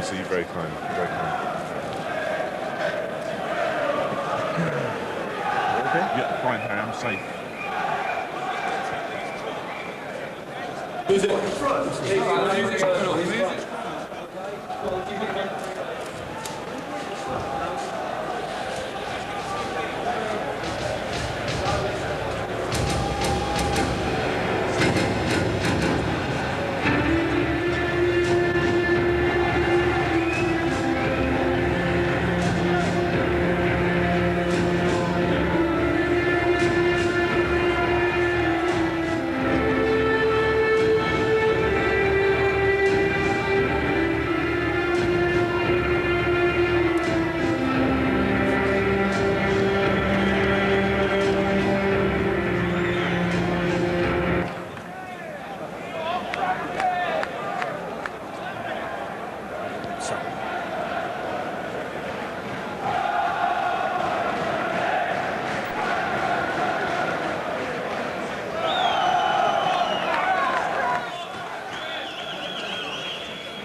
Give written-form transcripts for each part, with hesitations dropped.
Honestly, you're very kind. Very kind. Okay? Yeah, fine, Harry. I'm safe. Who's it?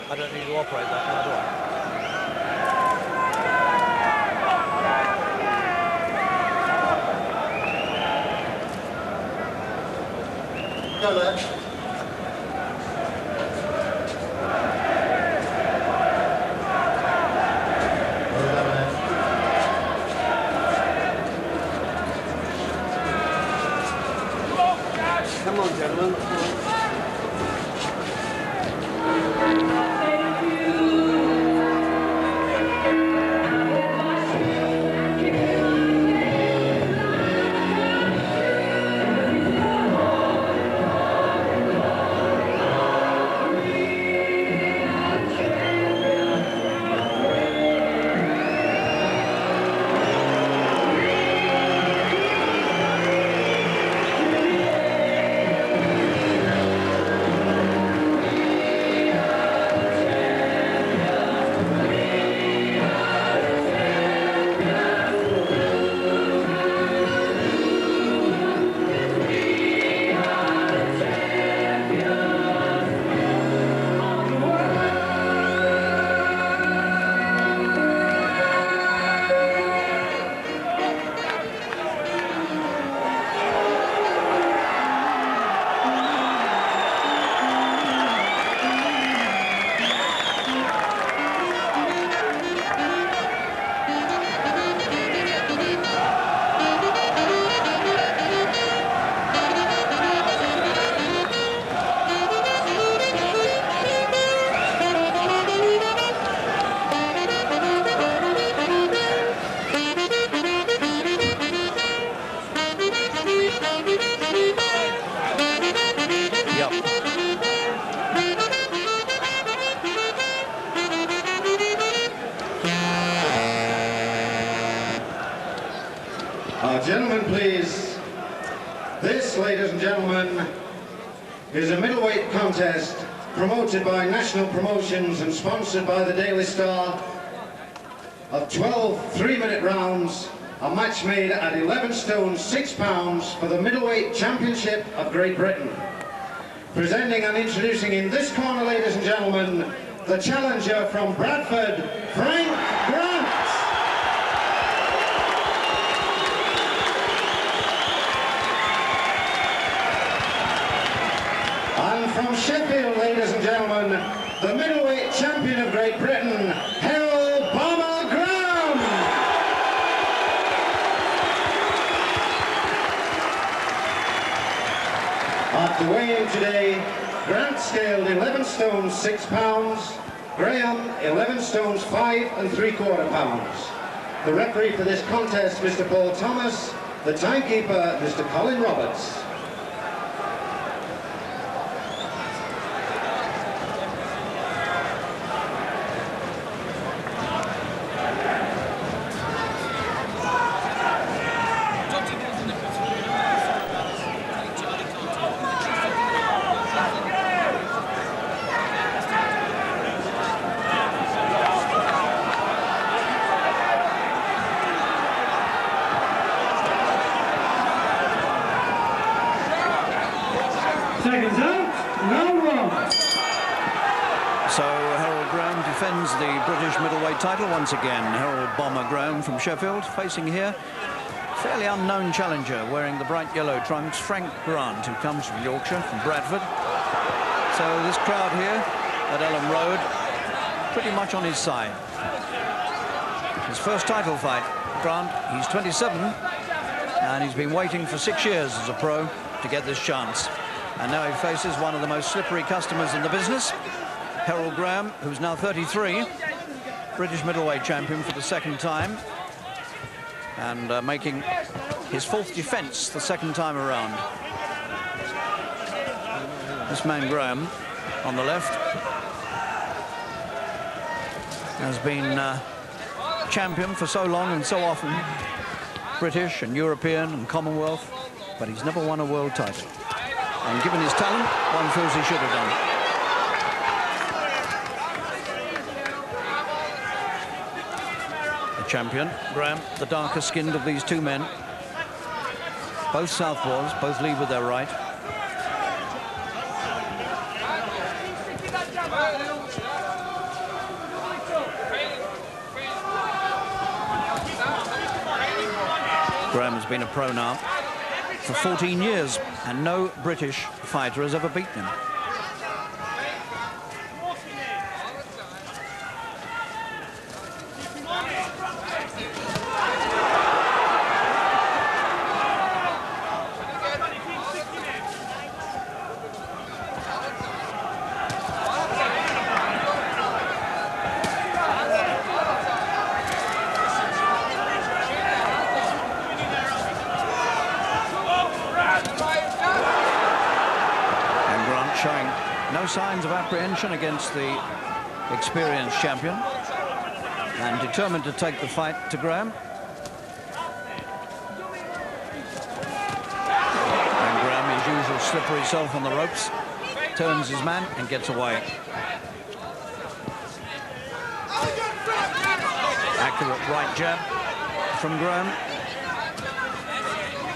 I don't need to operate that now, do I? Go there. Come on, gentlemen. Gentlemen, please. This, ladies and gentlemen, is a middleweight contest promoted by National Promotions and sponsored by the Daily Star of 12 3-minute rounds, a match made at 11 stone 6 pounds for the middleweight championship of Great Britain. Presenting and introducing in this corner, ladies and gentlemen, the challenger from Bradford, Frank Grant. And from Sheffield, ladies and gentlemen, the middleweight champion of Great Britain, herol. After weighing today, Grant scaled 11 stones 6 pounds, Graham 11 stones 5 3/4 pounds. The referee for this contest, Mr. Paul Thomas. The timekeeper, Mr. Colin Roberts. Seconds out, round one. So Harold Graham defends the British middleweight title once again. Herol Bomber Graham from Sheffield, facing here fairly unknown challenger wearing the bright yellow trunks, Frank Grant, who comes from Yorkshire, from Bradford. So this crowd here at Ellen Road, pretty much on his side. His first title fight, Grant, he's 27, and he's been waiting for 6 years as a pro to get this chance. And now he faces one of the most slippery customers in the business, Herol Graham, who's now 33, British middleweight champion for the second time, and making his 4th defense the second time around. This man Graham on the left has been champion for so long and so often, British and European and Commonwealth, but he's never won a world title. And given his talent, one feels he should have done. Champion Graham, the darker skinned of these two men, both southpaws, both lead with their right. Graham has been a pro now for 14 years, and no British fighter has ever beaten him. Showing no signs of apprehension against the experienced champion, and determined to take the fight to Graham. And Graham, his usual slippery self on the ropes, turns his man and gets away. Accurate right jab from Graham.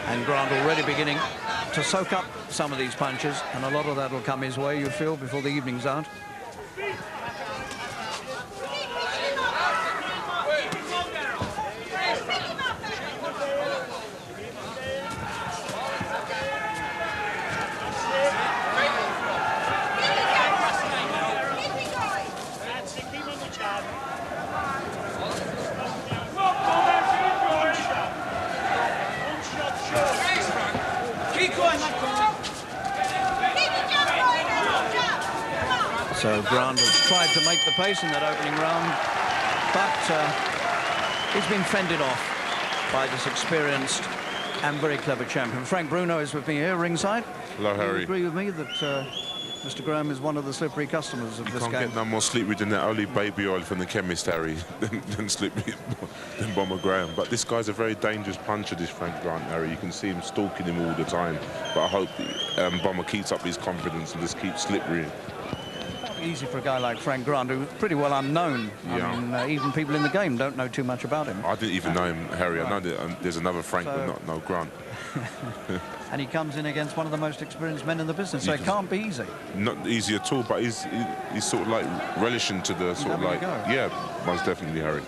And Grant already beginning to soak up some of these punches, and a lot of that will come his way, you feel, before the evening's out. So Grant has tried to make the pace in that opening round, but he's been fended off by this experienced and very clever champion. Frank Bruno is with me here, ringside. Hello, Harry. Do you agree with me that Mr. Graham is one of the slippery customers of this game? You can't get no more slippery than that only baby oil from the chemist, Harry, than slippery than Bomber Graham. But this guy's a very dangerous puncher, this Frank Grant, Harry. You can see him stalking him all the time. But I hope Bomber keeps up his confidence and just keeps slippery. Easy for a guy like Frank Grant, who's pretty well unknown. Yeah. I mean, even people in the game don't know too much about him. I didn't even know him, Harry. Right. I know that there's another Frank, but not no Grant. And he comes in against one of the most experienced men in the business, so it can't be easy. Not easy at all, but he's sort of like relishing to the sort of like, yeah, most definitely, Harry.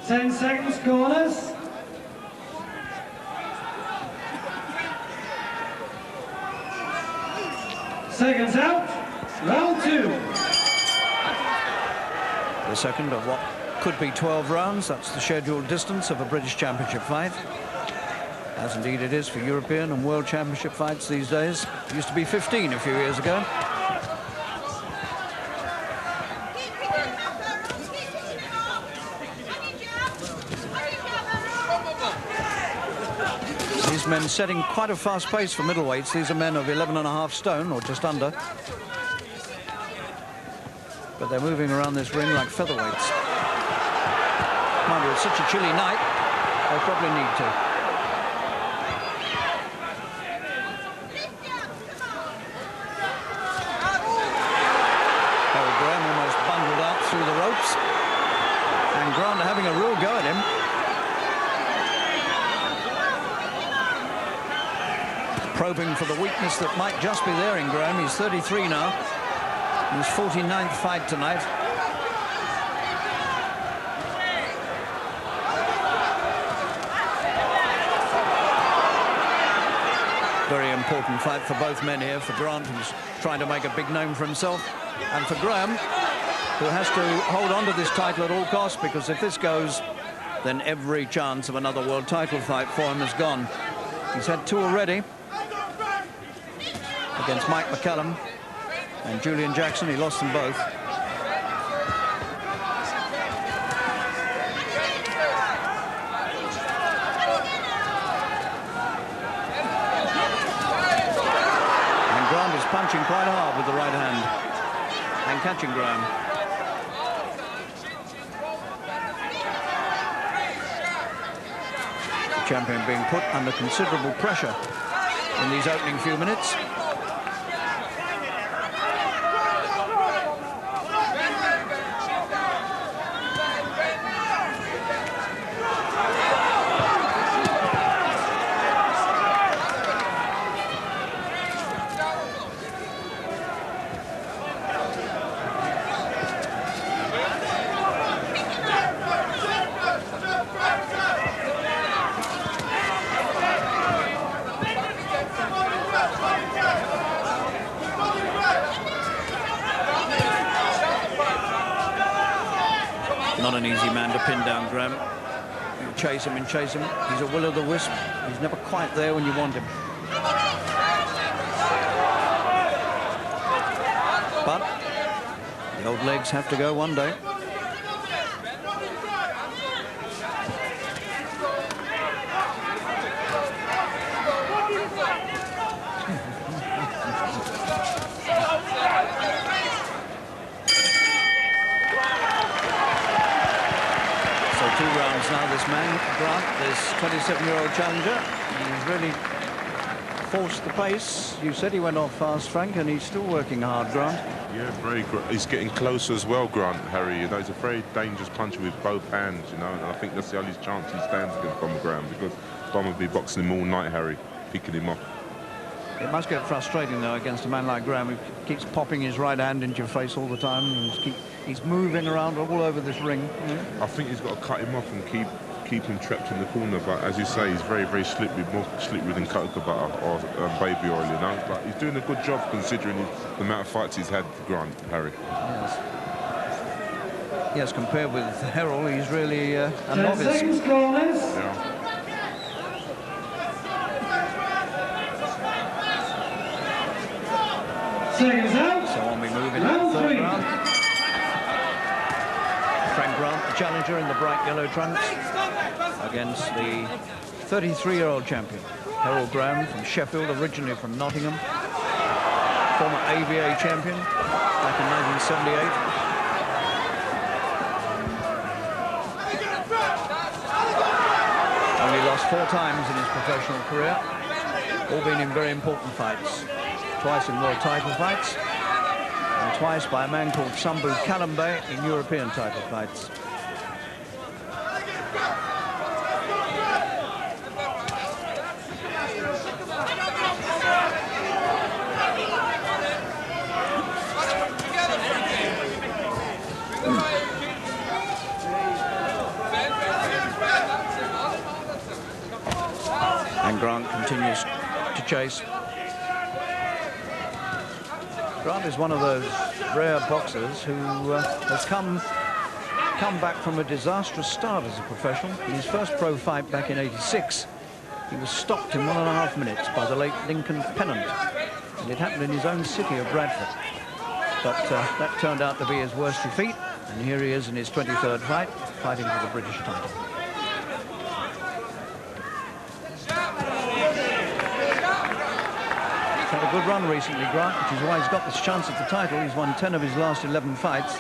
10 seconds, corners. Seconds out. Round 2. The second of what could be 12 rounds. That's the scheduled distance of a British Championship fight, as indeed it is for European and World Championship fights these days. It used to be 15 a few years ago. These men setting quite a fast pace for middleweights. These are men of 11.5 stone, or just under. But they're moving around this ring like featherweights. Mind you, it's such a chilly night, they probably need to. Herol Graham almost bundled out through the ropes, and Grant having a real go at him. Probing for the weakness that might just be there in Graham. He's 33 now. His 49th fight tonight. important fight for both men here, for Grant, who's trying to make a big name for himself, and for Graham, who has to hold on to this title at all costs, because if this goes, then every chance of another world title fight for him is gone. He's had 2 already against Mike McCallum and Julian Jackson. He lost them both. And Grant is punching quite hard with the right hand and catching Graham. The champion being put under considerable pressure in these opening few minutes. Not an easy man to pin down, Graham. You chase him and chase him. He's a will-o'-the-wisp. He's never quite there when you want him. But the old legs have to go one day. Now this man, Grant, this 27-year-old challenger, he's really forced the pace. You said he went off fast, Frank, and he's still working hard, Grant. Yeah, very good. He's getting closer as well, Grant, Harry. You know, he's a very dangerous puncher with both hands, you know, and I think that's the only chance he stands against Bomber Graham, because Bomber will be boxing him all night, Harry, picking him off. It must get frustrating, though, against a man like Graham, who keeps popping his right hand into your face all the time, and he's moving around all over this ring. I think he's got to cut him off and keep him trapped in the corner. But as you say, he's very, very slippery, more slippery than cocoa butter or baby oil, you know. But he's doing a good job considering the amount of fights he's had, Grant, Harry. Yes. Yes, compared with Herol, he's really a 10 novice. seconds, corners. Yeah. Seconds out. So on we move into the Round third 3. round. Frank Grant, the challenger in the bright yellow trunks, against the 33-year-old champion, Herol Graham from Sheffield, originally from Nottingham, former AVA champion back in 1978. Only lost 4 times in his professional career, all been in very important fights. Twice in world title fights, and twice by a man called Sambu Kalambe in European title fights. And Grant continues to chase. Grant is one of those rare boxers who has come back from a disastrous start as a professional. In his first pro fight back in '86, he was stopped in 1.5 minutes by the late Lincoln Pennant. And it happened in his own city of Bradford. But that turned out to be his worst defeat. And here he is in his 23rd fight, fighting for the British title. Had a good run recently, Grant, which is why he's got this chance at the title. He's won 10 of his last 11 fights.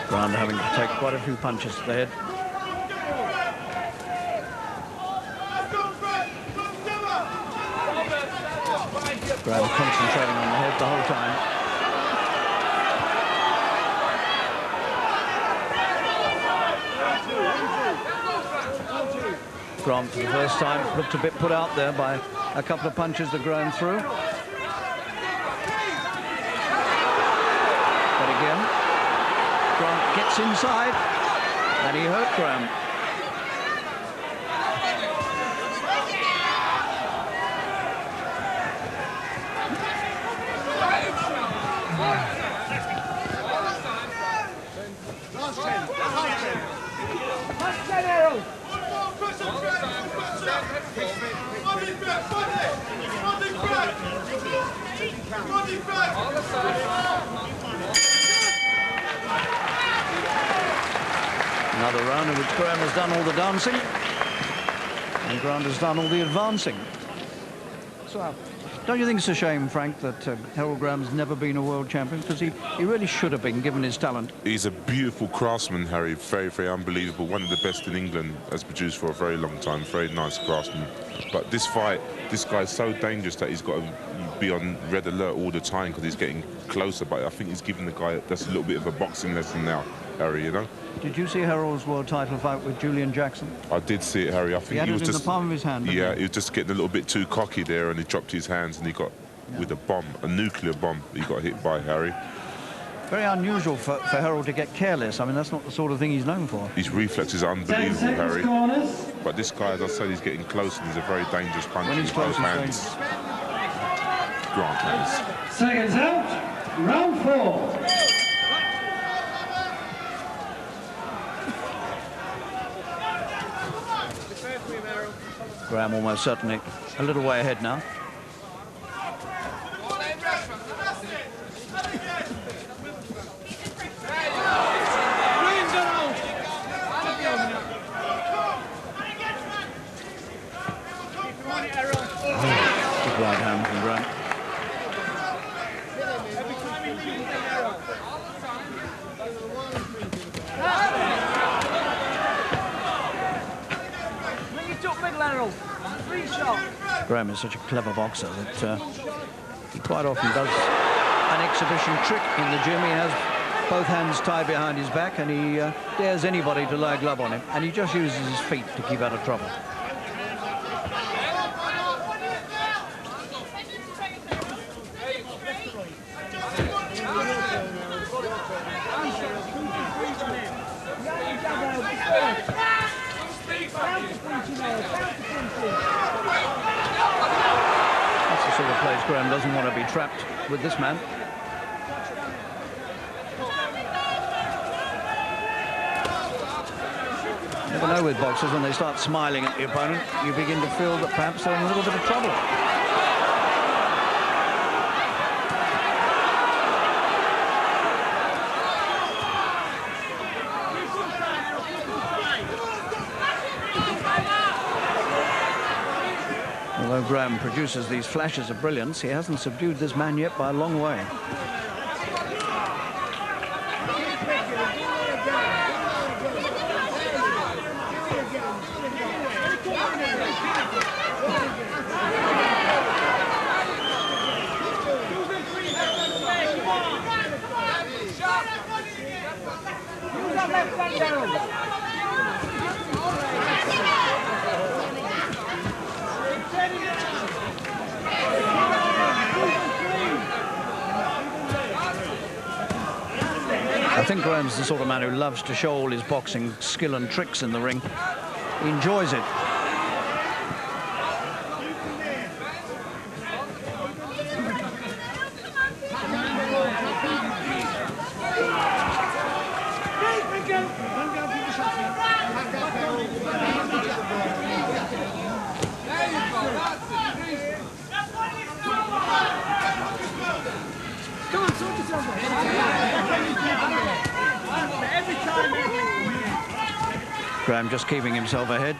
Grant having to take quite a few punches to the head. Graham concentrating on the head the whole time. Grant, for the first time, looked a bit put out there by a couple of punches that Graham threw. But again, Grant gets inside, and he hurt Graham. Another round in which Graham has done all the dancing and Grant has done all the advancing. So, don't you think it's a shame, Frank, that Harold Graham's never been a world champion? Because he really should have been, given his talent. He's a beautiful craftsman, Harry. Very, very unbelievable. One of the best in England, has produced for a very long time. Very nice craftsman. But this fight, this guy's so dangerous that he's got to be on red alert all the time because he's getting closer. But I think he's giving the guy that's a little bit of a boxing lesson now, Harry, you know? Did you see Harold's world title fight with Julian Jackson? I did see it, Harry. I think he was had it in just the palm of his hand. Yeah, he was just getting a little bit too cocky there, and he dropped his hands, and he got with a bomb, a nuclear bomb. He got hit by Harry. Very unusual for Harold to get careless. I mean, that's not the sort of thing he's known for. His reflexes are unbelievable, Harry. But this guy, as I said, he's getting close, and he's a very dangerous puncher. When he's close, he's dangerous. Grant has. Seconds out, round 4. Graham almost certainly a little way ahead now. Big right hand from Graham. Graham is such a clever boxer that he quite often does an exhibition trick in the gym. He has both hands tied behind his back and he dares anybody to lay a glove on him, and he just uses his feet to keep out of trouble. That's the sort of place Graham doesn't want to be trapped with this man. You never know with boxers, when they start smiling at the opponent, you begin to feel that perhaps they're in a little bit of trouble. Although Graham produces these flashes of brilliance, he hasn't subdued this man yet by a long way. I think Graham's the sort of man who loves to show all his boxing skill and tricks in the ring. He enjoys it. Graham just keeping himself ahead.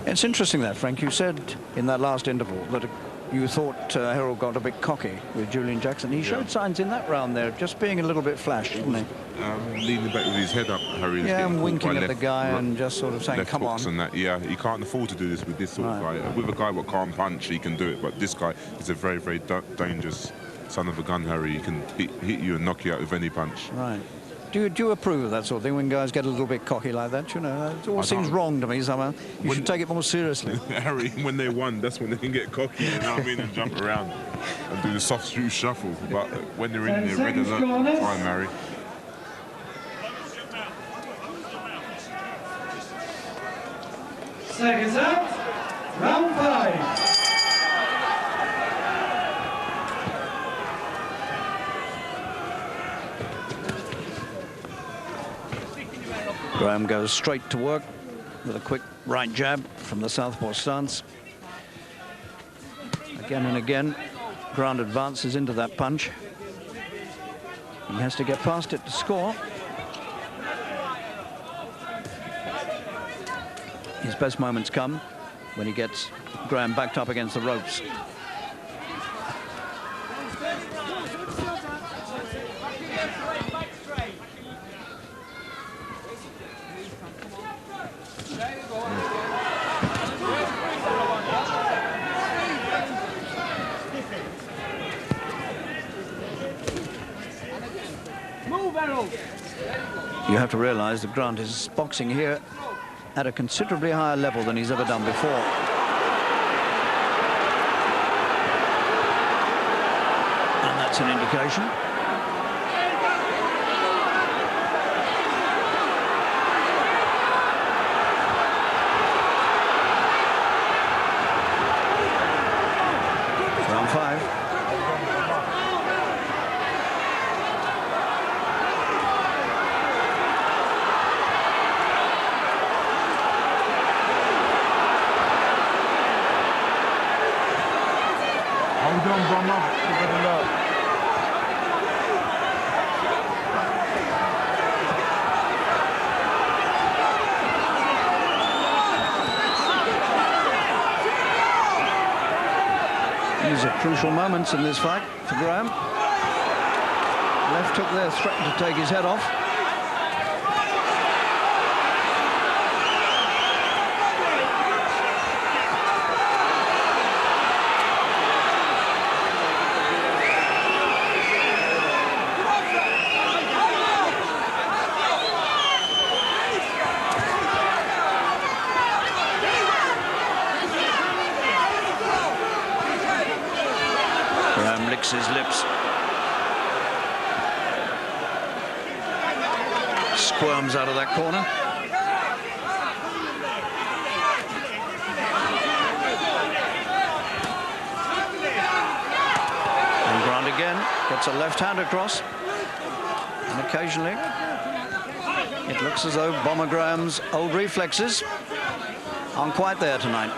It's interesting that, Frank, you said in that last interval that you thought Herol got a bit cocky with Julian Jackson. He showed signs in that round there, just being a little bit flash, didn't he? Leaning back with his head up, Harry. Yeah, and winking at the guy and just sort of saying, come on. And that. Yeah, he can't afford to do this with this sort of guy. With a guy what can't punch, he can do it. But this guy is a very, very dangerous son of a gun, Harry. He can hit you and knock you out with any punch. Right. Do you approve of that sort of thing when guys get a little bit cocky like that? You know, it all seems wrong to me somehow. You should take it more seriously. Harry, when they won, that's when they can get cocky, you know what I mean, and jump around and do the soft shoe shuffle. But when they're in their red alert time, Harry. Seconds out. Round 5. Graham goes straight to work with a quick right jab from the southpaw stance. Again and again, Grant advances into that punch. He has to get past it to score. His best moments come when he gets Graham backed up against the ropes. You have to realize that Grant is boxing here at a considerably higher level than he's ever done before. And that's an indication. Round 5. These are crucial moments in this fight for Graham. Left hook there, threatened to take his head off. His lips, squirms out of that corner. And Grant again gets a left hand across, and occasionally it looks as though Bomber Graham's old reflexes aren't quite there tonight.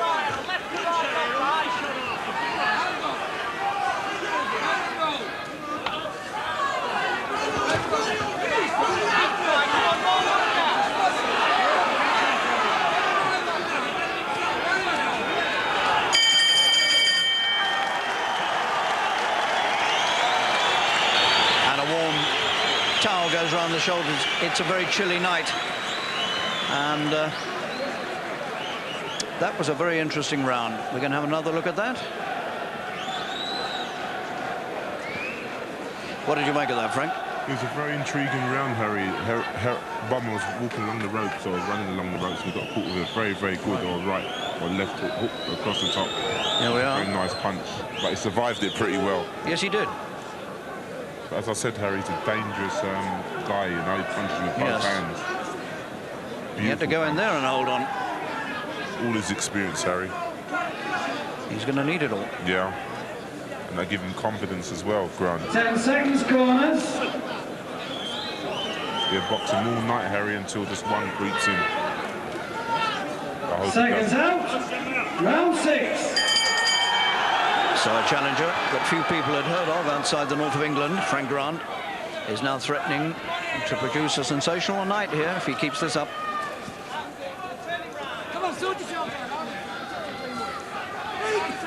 Towel goes around the shoulders. It's a very chilly night, and that was a very interesting round. We're going to have another look at that. What did you make of that, Frank? It was a very intriguing round, Harry. Bomber was walking along the ropes or running along the ropes and got caught with a very, very good or right or left hook across the top. Here we are. Very nice punch, but he survived it pretty well. Yes, he did. But as I said, Harry, he's a dangerous guy, you know, he punches with both hands. He had to go in there and hold on. All his experience, Harry. He's going to need it all. Yeah. And they give him confidence as well, Grant. 10 seconds, corners. They're boxing all night, Harry, until just one creeps in. Seconds out. Round 6. So a challenger that few people had heard of outside the north of England, Frank Grant, is now threatening to produce a sensational night here if he keeps this up. Come on, sort yourself out.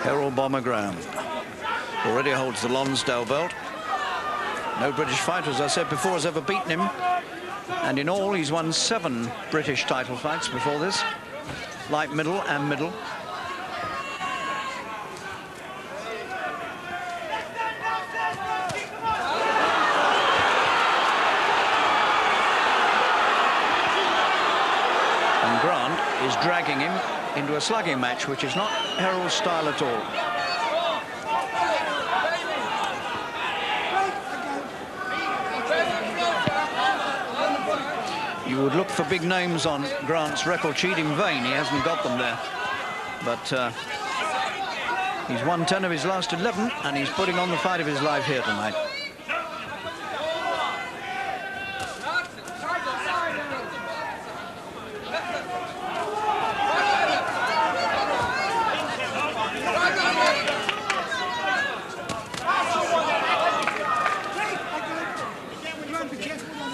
Herol Bomber Graham already holds the Lonsdale belt. No British fighter, as I said before, has ever beaten him. And in all, he's won 7 British title fights before this. Light middle and middle. And Grant is dragging him into a slugging match, which is not Herol's style at all. You would look for big names on Grant's record sheet. In vain, he hasn't got them there. But he's won 10 of his last 11, and he's putting on the fight of his life here tonight.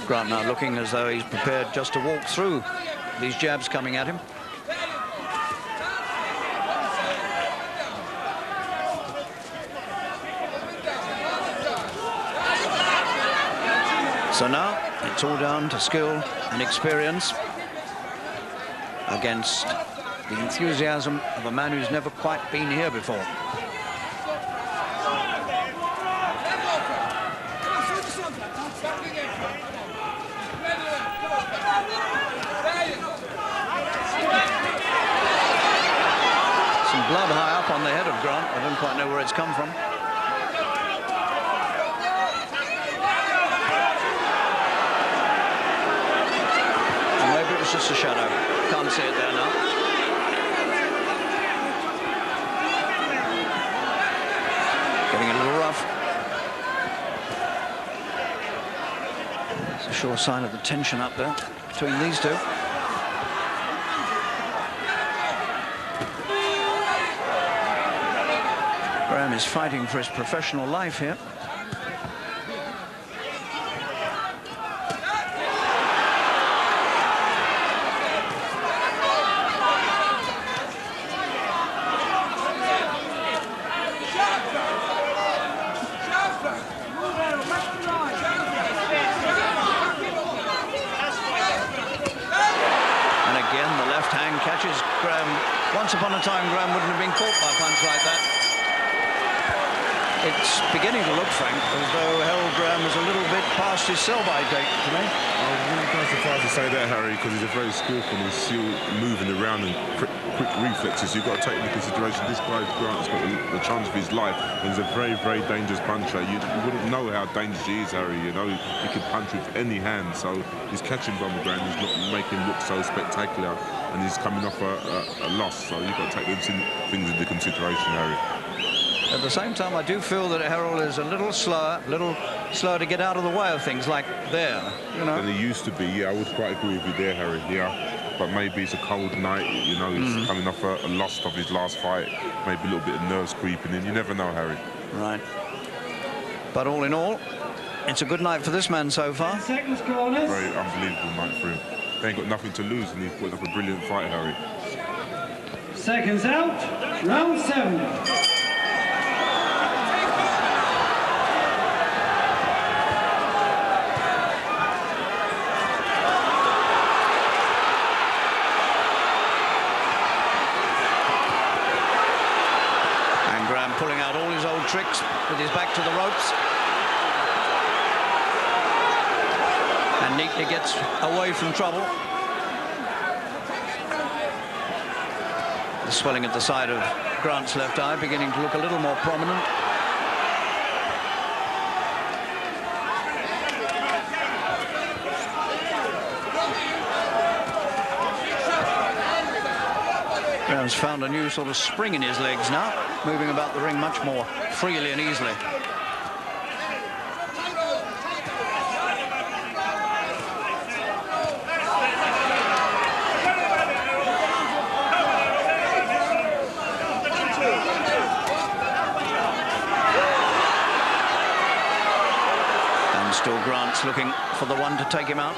Grant now looking as though he's prepared just to walk through these jabs coming at him. So now it's all down to skill and experience against the enthusiasm of a man who's never quite been here before. Blood high up on the head of Grant. I don't quite know where it's come from. And maybe it was just a shadow. Can't see it there now. Getting a little rough. It's a sure sign of the tension up there between these two. Graham is fighting for his professional life here. And again, the left hand catches Graham. Once upon a time, Graham wouldn't have been caught by a punch like that. It's beginning to look, Frank, as though Herol Graham is a little bit past his sell-by date to me. I wouldn't go so far to say that, Harry, because he's a very skillful and he's still moving around and quick reflexes. You've got to take into consideration this guy, Grant's got the chance of his life, and he's a very, very dangerous puncher. You wouldn't know how dangerous he is, Harry. You know, he can punch with any hand, so he's catching Bomber Graham. He's not making him look so spectacular, and he's coming off a loss, so you've got to take those things into consideration, Harry. At the same time, I do feel that Herol is a little slower to get out of the way of things like there, you know. Than he used to be, yeah, I would quite agree with you there, Harry, yeah. But maybe it's a cold night, you know, he's coming off a loss of his last fight, maybe a little bit of nerves creeping in, you never know, Harry. Right. But all in all, it's a good night for this man so far. Seconds corners. Very unbelievable night for him. They ain't got nothing to lose, and he's put up a brilliant fight, Harry. Seconds out. Round 7. Pulling out all his old tricks with his back to the ropes. And neatly gets away from trouble. The swelling at the side of Grant's left eye beginning to look a little more prominent. Graham's found a new sort of spring in his legs now, moving about the ring much more freely and easily. And still Grant's looking for the one to take him out.